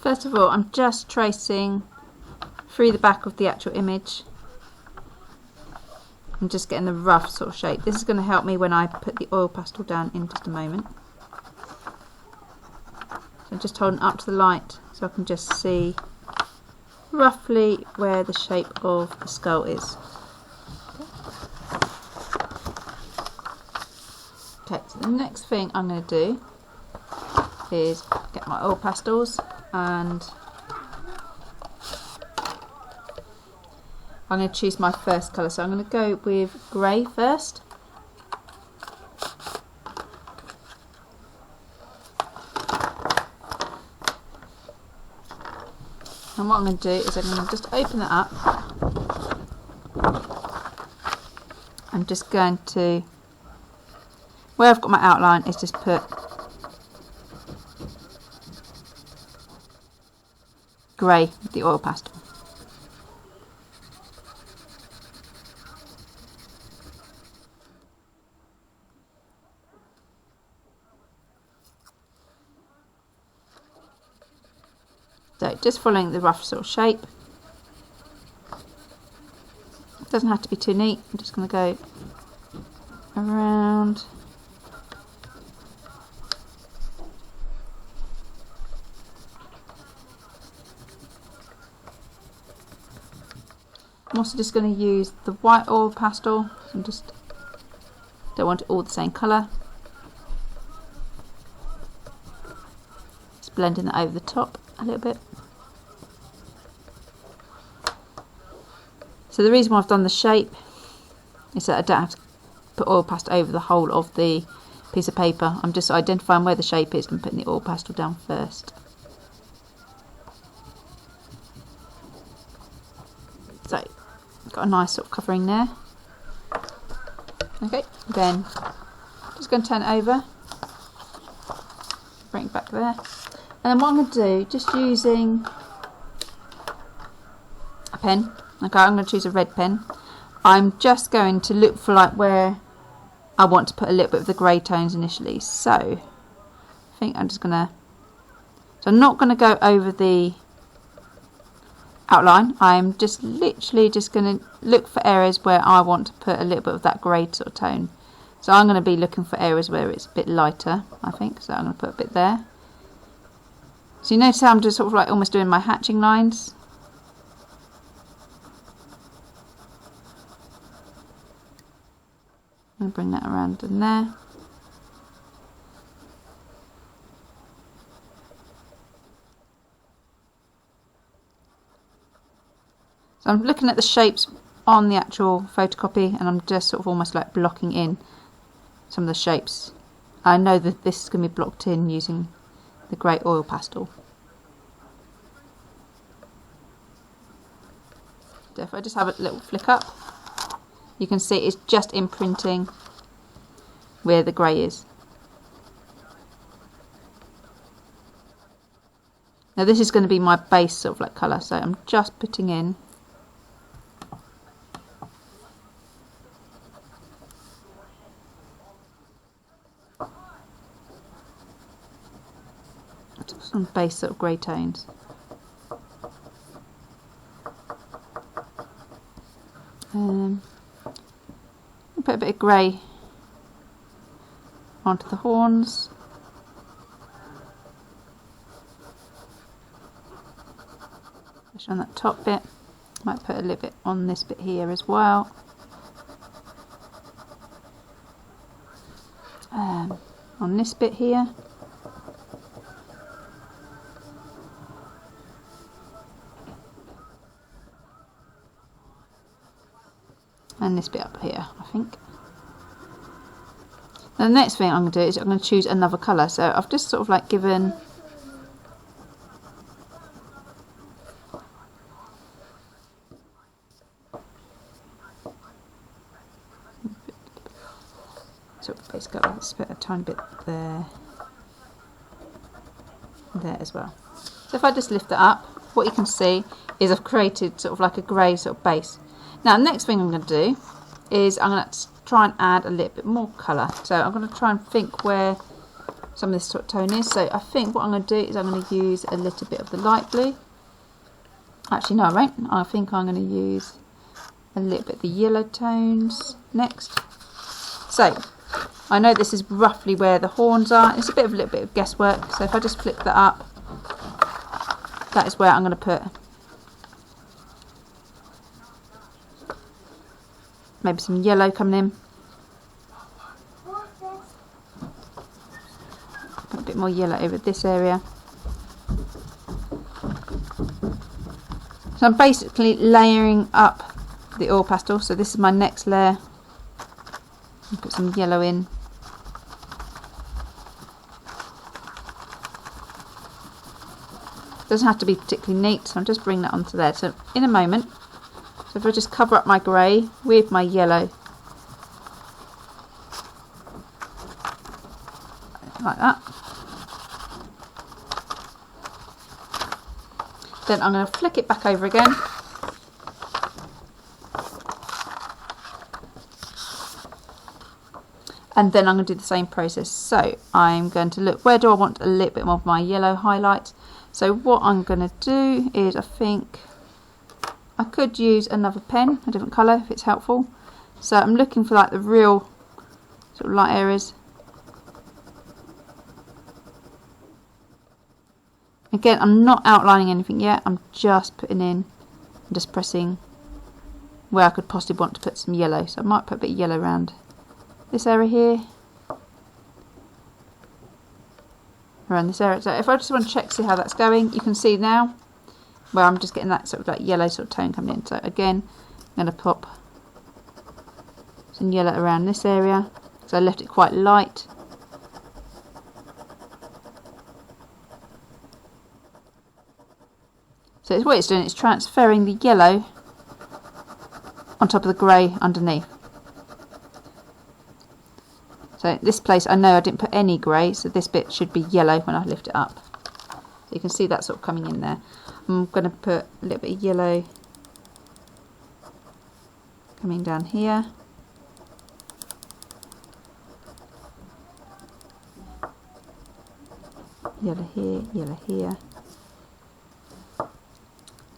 First of all, I'm just tracing through the back of the actual image. I'm just getting the rough sort of shape. This is going to help me when I put the oil pastel down in just a moment. So I'm just holding up to the light so I can just see roughly where the shape of the skull is. Okay, so the next thing I'm going to do is get my oil pastels, and I'm going to choose my first colour. So I'm going to go with grey first. And what I'm going to do is I'm going to just open it up. I'm just going to, where I've got my outline, is just put grey with the oil pastel. So just following the rough sort of shape. It doesn't have to be too neat. I'm just going to go around. I'm also just going to use the white oil pastel. I just don't want it all the same colour. Just blending that over the top a little bit. So the reason why I've done the shape is that I don't have to put oil pastel over the whole of the piece of paper. I'm just identifying where the shape is and putting the oil pastel down first. So got a nice sort of covering there. Okay, then just going to turn it over, bring it back there, and then what I'm going to do, just using a pen. Okay, I'm going to choose a red pen. I'm just going to look for like where I want to put a little bit of the grey tones initially. So I think I'm just going to, so I'm not going to go over the outline. I'm just literally just going to look for areas where I want to put a little bit of that grey sort of tone. So I'm going to be looking for areas where it's a bit lighter, I think. So I'm going to put a bit there. So you notice how I'm just sort of like almost doing my hatching lines. I'm going to bring that around in there. So I'm looking at the shapes on the actual photocopy, and I'm just sort of almost like blocking in some of the shapes. I know that this is going to be blocked in using the grey oil pastel. So if I just have a little flick up, you can see it's just imprinting where the grey is. Now this is going to be my base sort of like colour, so I'm just putting in some base sort of grey tones. Put a bit of grey onto the horns. Especially on that top bit. Might put a little bit on this bit here as well. On this bit here. And this bit up here, I think. Now the next thing I'm going to do is I'm going to choose another colour. So I've just sort of like given sort of base colour. Let's put a tiny bit there, there as well. So if I just lift it up, what you can see is I've created sort of like a grey sort of base. Now, the next thing I'm going to do is I'm going to try and add a little bit more colour. So I'm going to try and think where some of this sort of tone is. So I think what I'm going to do is I'm going to use a little bit of the light blue. Actually, no, I won't. I think I'm going to use a little bit of the yellow tones next. So I know this is roughly where the horns are. It's a little bit of guesswork. So if I just flip that up, that is where I'm going to put maybe some yellow coming in. Put a bit more yellow over this area. So I'm basically layering up the oil pastel. So this is my next layer. I'll put some yellow in. Doesn't have to be particularly neat, so I'll just bring that onto there. So in a moment, so if I just cover up my grey with my yellow, like that. Then I'm going to flick it back over again. And then I'm going to do the same process. So I'm going to look, where do I want a little bit more of my yellow highlight? So what I'm going to do is, I think I could use another pen, a different colour if it's helpful. So I'm looking for like the real sort of light areas. Again, I'm not outlining anything yet, I'm just putting in, I'm just pressing where I could possibly want to put some yellow. So I might put a bit of yellow around this area here, around this area. So if I just want to check, see how that's going, you can see now where I'm just getting that sort of like yellow sort of tone coming in. So again, I'm going to pop some yellow around this area, so I left it quite light. So what it's doing, it's transferring the yellow on top of the grey underneath. So this place, I know I didn't put any grey, so this bit should be yellow when I lift it up. So you can see that sort of coming in there. I'm going to put a little bit of yellow coming down here. Yellow here, yellow here.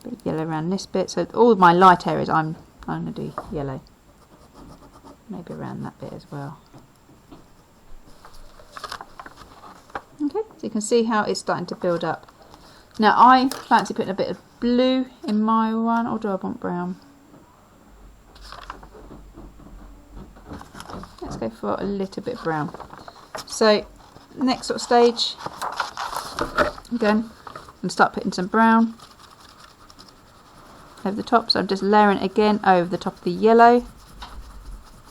Bit of yellow around this bit. So all of my light areas, I'm going to do yellow. Maybe around that bit as well. Okay, so you can see how it's starting to build up. Now I fancy putting a bit of blue in my one, or do I want brown? Let's go for a little bit of brown. So next sort of stage, again, and start putting some brown over the top. So I'm just layering it again over the top of the yellow.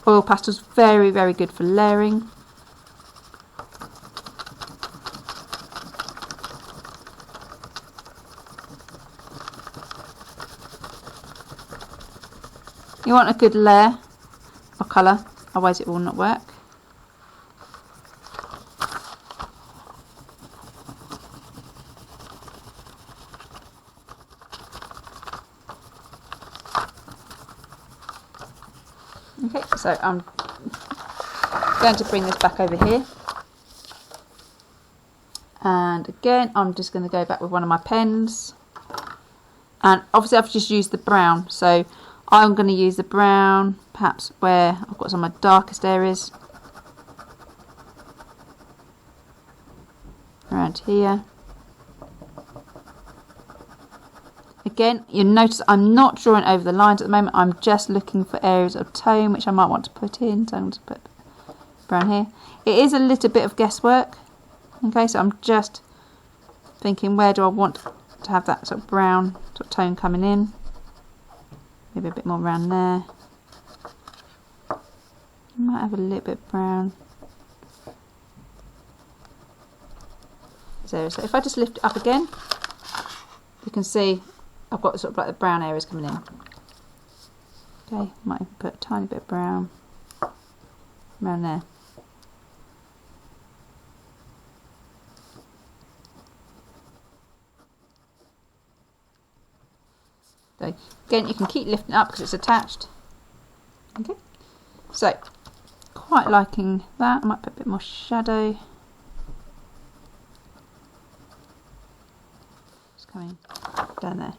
Oil pastel's very, very good for layering. You want a good layer of colour, otherwise it will not work. Okay, so I'm going to bring this back over here. And again, I'm just going to go back with one of my pens. And obviously I've just used the brown, so I'm going to use the brown perhaps where I've got some of my darkest areas. Around here. Again, you'll notice I'm not drawing over the lines at the moment. I'm just looking for areas of tone which I might want to put in. So I'm going to put brown here. It is a little bit of guesswork. Okay, so I'm just thinking, where do I want to have that sort of brown sort of tone coming in? Maybe a bit more around there. Might have a little bit of brown. So if I just lift it up again, you can see I've got sort of like the brown areas coming in. Okay, might put a tiny bit of brown around there. So again, you can keep lifting it up because it's attached. Okay, so quite liking that. I might put a bit more shadow coming down there.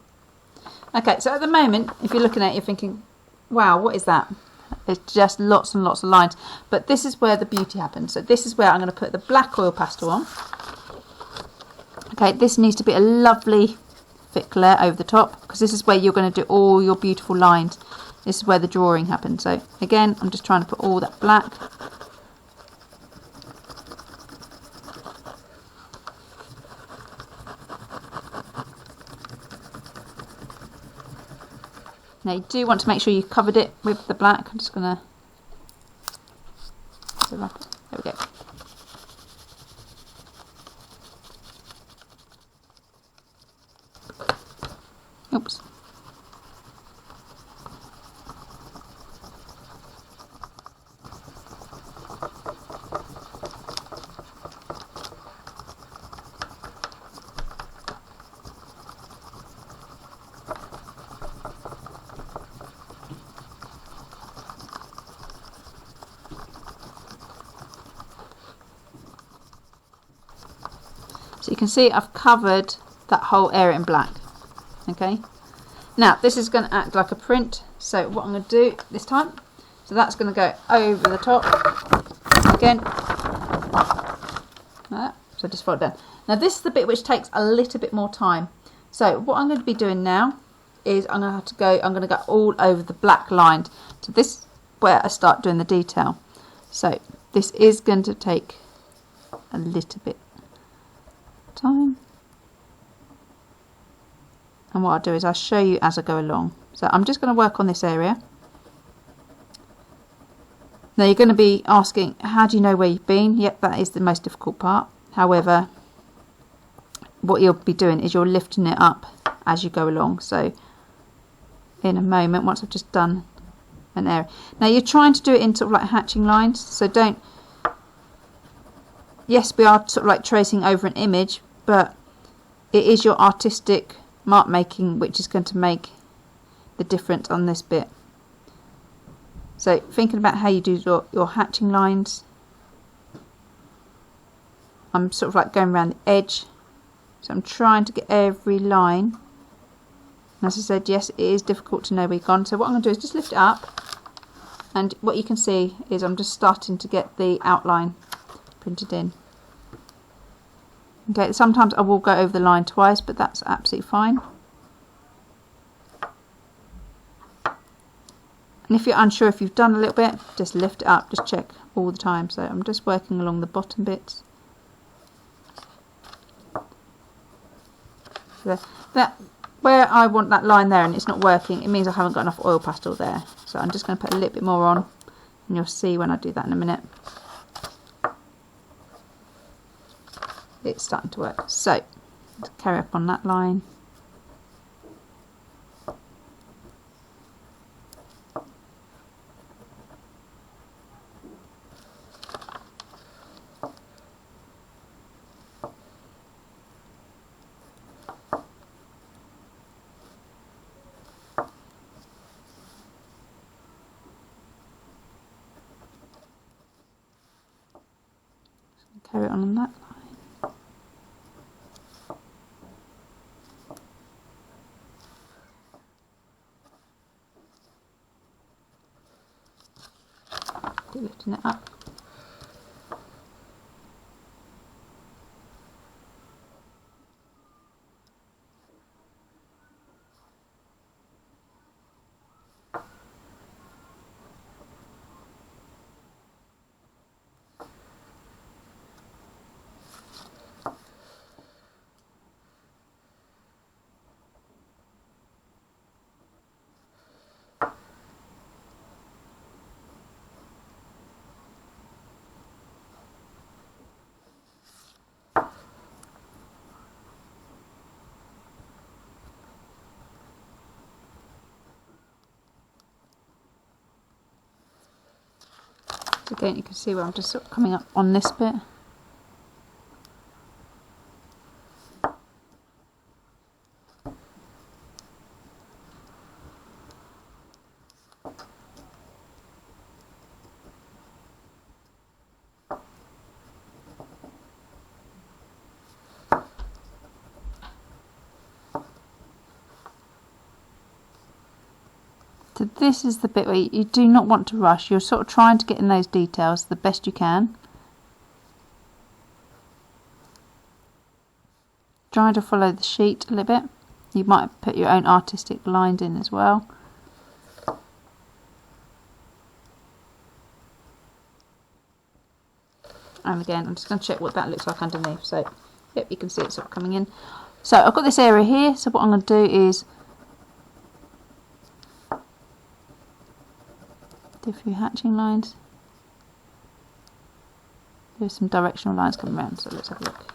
Okay, so at the moment, if you're looking at it, you're thinking, wow, what is that? It's just lots and lots of lines. But this is where the beauty happens. So this is where I'm going to put the black oil pastel on. Okay, this needs to be a lovely thick layer over the top, because this is where you're going to do all your beautiful lines. This is where the drawing happens. So again, I'm just trying to put all that black. Now you do want to make sure you covered it with the black. I'm just going to, there we go. Oops. So you can see I've covered that whole area in black. Okay, now this is going to act like a print, so what I'm going to do this time, so that's going to go over the top again, so just fold it down. Now this is the bit which takes a little bit more time, so what I'm going to be doing now is I'm going to go all over the black line. So this is where I start doing the detail, so this is going to take a little bit of time. And what I'll do is I'll show you as I go along. So I'm just going to work on this area. Now you're going to be asking, how do you know where you've been? Yep, that is the most difficult part. However, what you'll be doing is you're lifting it up as you go along. So in a moment, once I've just done an area. Now you're trying to do it in sort of like hatching lines. So don't, yes, we are sort of like tracing over an image, but it is your artistic mark making which is going to make the difference on this bit. So thinking about how you do your hatching lines, I'm sort of like going around the edge, so I'm trying to get every line. And as I said, yes, it is difficult to know where you've gone, so what I'm going to do is just lift it up, and what you can see is I'm just starting to get the outline printed in. Okay, sometimes I will go over the line twice, but that's absolutely fine. And if you're unsure if you've done a little bit, just lift it up, just check all the time. So I'm just working along the bottom bits. So that where I want that line there and it's not working, it means I haven't got enough oil pastel there. So I'm just going to put a little bit more on, and you'll see when I do that in a minute. It's starting to work. So let's carry up on that line. Carry it on that line. Lifting it up. So again, you can see where I'm just sort of coming up on this bit. So this is the bit where you do not want to rush. You're sort of trying to get in those details the best you can. Trying to follow the sheet a little bit. You might put your own artistic lines in as well. And again, I'm just going to check what that looks like underneath. So, yep, you can see it sort of coming in. So I've got this area here. So what I'm going to do is do a few hatching lines. There's some directional lines coming around. So let's have a look.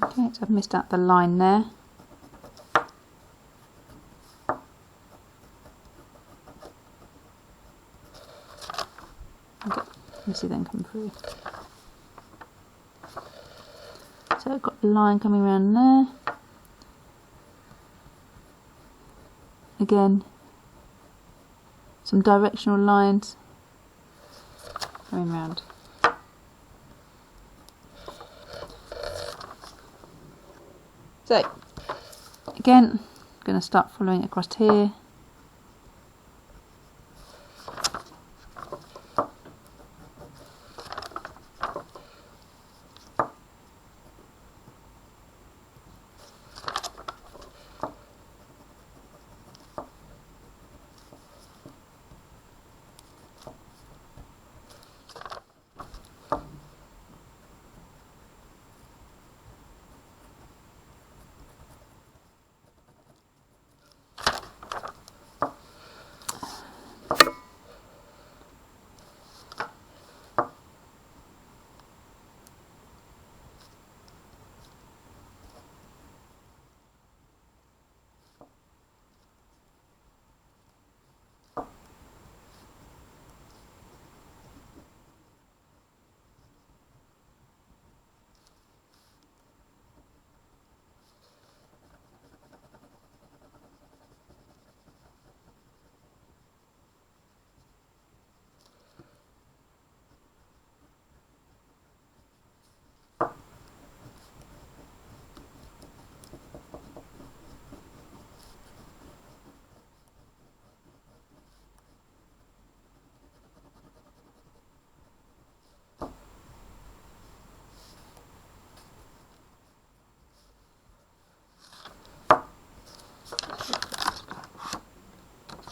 Okay, so I've missed out the line there. Okay, you see them coming through. So I've got a line coming around there. Again, some directional lines coming round. So, again, I'm going to start following across here.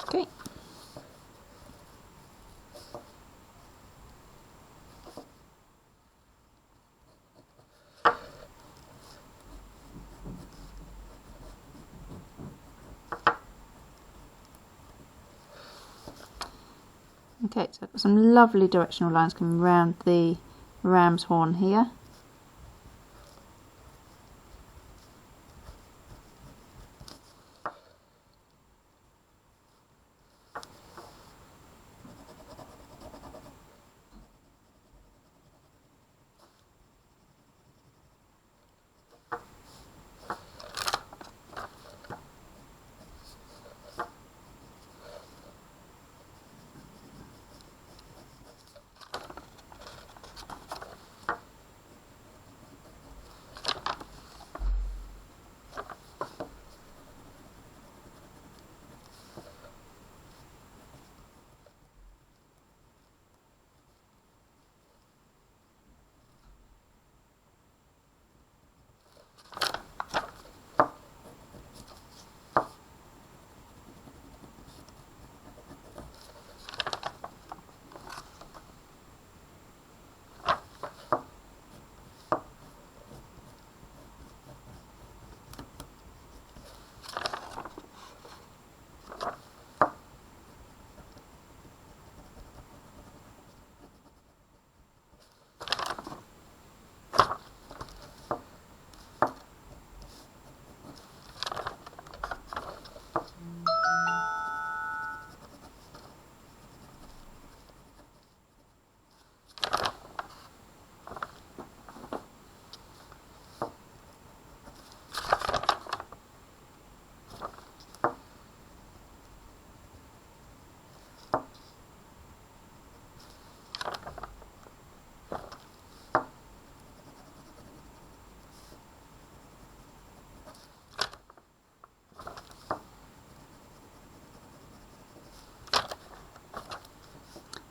Okay. Okay, so I've got some lovely directional lines coming around the ram's horn here.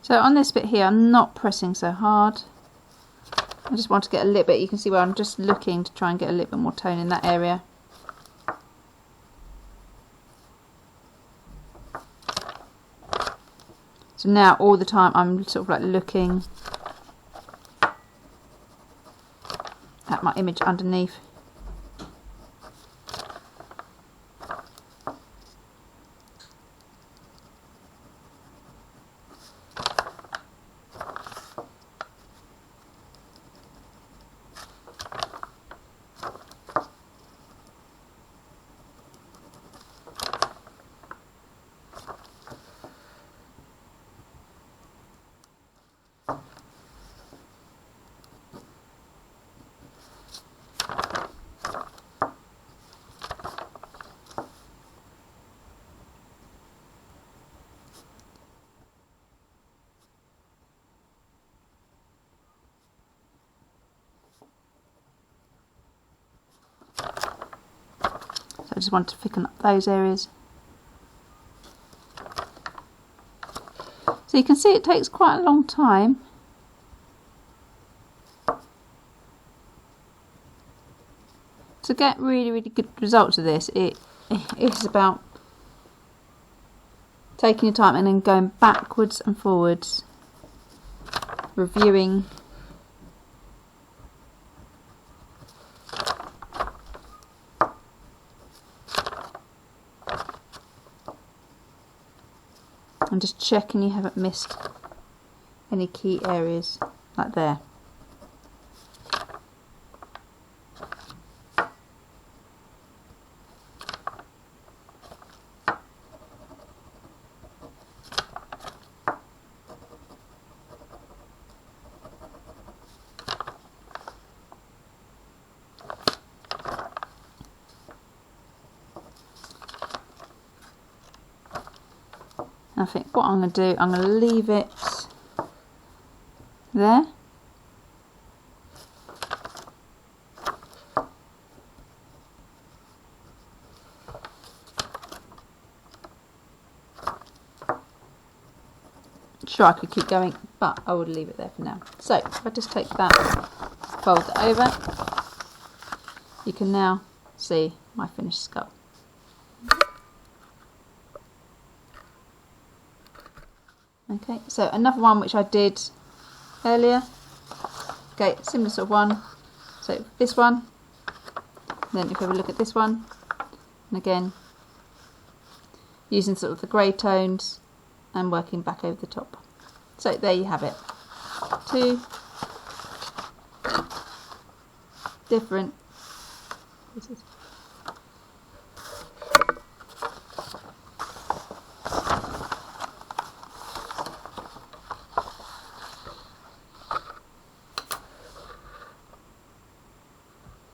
So on this bit here, I'm not pressing so hard. I just want to get a little bit, you can see where I'm just looking to try and get a little bit more tone in that area. So now all the time I'm sort of like looking at my image underneath. So I just want to thicken up those areas. So you can see it takes quite a long time. To get really good results of this, it is about taking your time and then going backwards and forwards, reviewing and just checking you haven't missed any key areas, like there. I think what I'm going to do, I'm going to leave it there. Sure, I could keep going, but I would leave it there for now. So if I just take that, fold it over, you can now see my finished skull. Okay, so another one which I did earlier. Okay, similar sort of one. So this one, then if we have a look at this one, and again, using sort of the grey tones and working back over the top. So there you have it. Two different pieces.